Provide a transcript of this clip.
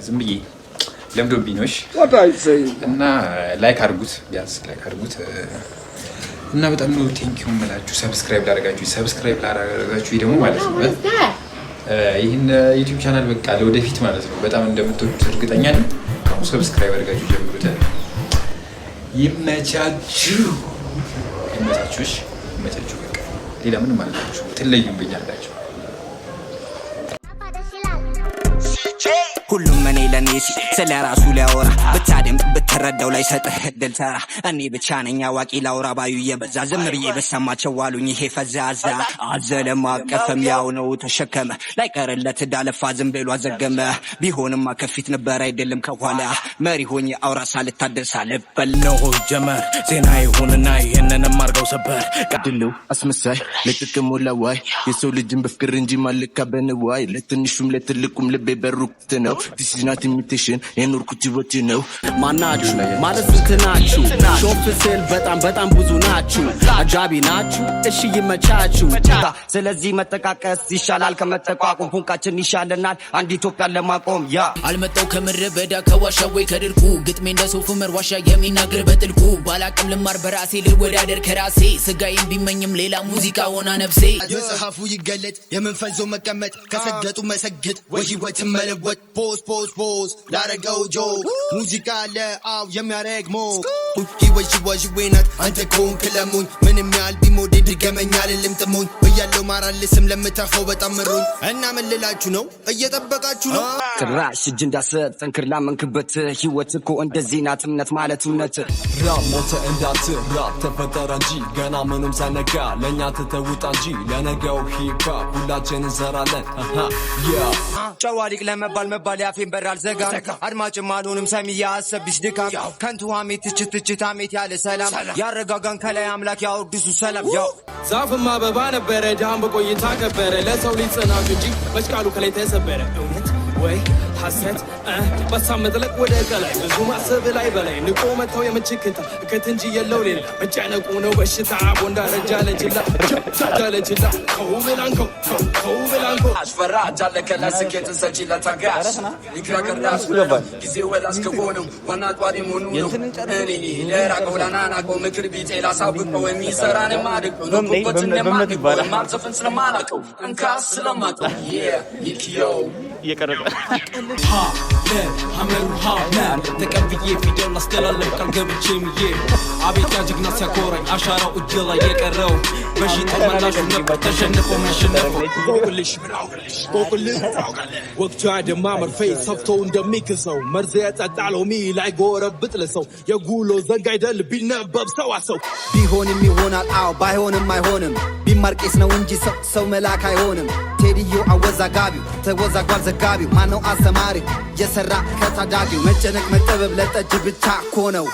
ዝም ብዬ ለምዶብኝሽ እና ላይክ አድርጉት ቢያንስ ላይክ አድርጉት እና በጣም ነው ቴንኪው የምላችሁ ሰብስክራይብ ላደረጋችሁ ደግሞ ማለት ነው ይሄን ዩቲዩብ ቻናል በቃ ለወደፊት ማለት ነው በጣም እንደምትወዱት እርግጠኛ ነኝ አሁን ሰብስክራይብ አድርጋችሁ ጀምሩት ይመቻችሁ በቃ ሌላ ምንም አላችሁ ትለዩብኛላችሁ ሁሉም እኔ ለኔ ስለ ራሱ ሊያወራ ብታደምጥ ብትረዳው ላይ ሰጥህ እድል ተራ እኔ ብቻ ነኝ አዋቂ ላውራ ባዩ የበዛ ዝም ብዬ በሰማቸው ዋሉኝ ይሄ ፈዛዛ አዘለም አቀፈም ያው ነው ተሸከመ ላይ ቀርለት ዳለፋ ዝም ብሎ አዘገመ ቢሆንማ ከፊት ነበር አይደለም ከኋላ መሪ ሆኜ አውራ ሳልታደስ አልበል ነው ጀመር ዜና ይሁንና ይሄንንም አርገው ሰበር ቀድሉ አስመሳይ ለጥቅሙ ለዋይ የሰው ልጅን በፍቅር እንጂ ማልካ በንዋይ ለትንሹም ለትልቁም ልቤ በሩክት ነው This is not imitation የኑር ኩቲቦት ነው ማናችሁ ማለት እንትናችሁ ሾፍ ስል በጣም ብዙ ናችሁ አጃቢ ናችሁ እሺ ይመቻችሁ ስለዚህ መጠቃቀስ ይሻላል ከመጠቋቁም ፉንቃችን ይሻለናል አንድ ኢትዮጵያን ለማቆም ያ አልመጣው ከምድረ በዳ ከዋሻ ወይ ከድርቁ ግጥሜ እንደ ሶፍ መር ዋሻ የሚናገር በጥልቁ ባላቅም ልማር በራሴ ልወዳደር ከራሴ ስጋዬን ቢመኝም ሌላ ሙዚቃ ሆና ነፍሴ የጸሐፉ ይገለጥ የመንፈዞ መቀመጥ ከሰገጡ መሰግጥ ወይ ህይወት መለወጥ ፖዝ ላረገው ጆ ሙዚቃ ለአው የሚያረግ ሞ ይወዥወዥዌናት አንተ ኮንክ ለሙኝ ምንም ያህል ቢሞዴ ድገመኛል ልምጥሙኝ እያለው ማራልስም ለምታኸው በጣም ምሩኝ እና ምልላችሁ ነው እየጠበቃችሁ ነው ትራሽ እጅ እንዳሰጥ ጠንክር ላመንክበት ህይወት እኮ እንደዚህ ናት እምነት ማለት እውነት ራብ ሞተ እንዳት ራብ ተፈጠረ እንጂ ገና ምንም ሳይነጋ ለእኛ ትተውጣ እንጂ ለነገው ሂፓ ሁላችን እንሰራለን ጨዋሊቅ ለመባል ያፌን በራል ዘጋ አድማጭም አልሆንም ሰሚ ያሰብሽ ድካም ከንቱ ሐሜት ትችት ሐሜት ያለ ሰላም ያረጋጋን ከላይ አምላክ ያወድሱ ሰላም ያው ዛፍማ አበባ ነበረ ዳም በቆይታ ከበረ ለሰው ልጅ ጽናት እንጂ መስቃሉ ከላይ ተሰበረ እውነት ወይ ሐሰት በሳመጥለቅ ወደ ቀላይ ብዙ ማሰብ ላይ በላይ ንቆ መተው የምንችክታ ከትንጂ የለው ሌላ መጨነቁ ነው በሽታ ቦንዳ ረጃለችላ ከውብላንኮ አሽፈራ ጃለ ከላስኬት ሰጪ ለታጋሽ ይክራከራስ ጊዜ ወላስ ከሆነው ዋና ጧሪ ሆኑ ነው እኔ ለራቀው ላናናቀው ምክር ቢጤ ላሳውቀው የሚሰራን ማድቅ ነው ቆቆትን ለማድቀው ማጽፍን ስለማላቀው እንካስ ስለማቀው ይኪዮ እየቀረበ ሐመሩ ሐመር ተቀብዬ ፊደል አስተላለፍ ቃል ገብቼ ምዬ አቤት ያ ጀግና ሲያኮራኝ አሻራው እጅ ላይ የቀረው በሽታ መላሹ ነበር ተሸንፎ የሚያሸንፈው ቆቅልሽ ወቅቱ ያደማ መርፌ ሰፍቶ እንደሚክሰው መርዝ የጠጣለው ሚ ላይ ጎረብጥ ለሰው የጉሎ ዘንግ አይደል ቢነበብ ሰው ቢሆንም ይሆናል አዎ ባይሆንም አይሆንም ቢማርቄስ ነው እንጂ ሰው መላክ አይሆንም ቴዲዮ አወዛጋቢው ተወዛጓል ዘጋቢው ማነው አስተማሪው የሰራ ከታዳጊው መጨነቅ መጠበብ ለጠጅ ብቻ እኮ ነው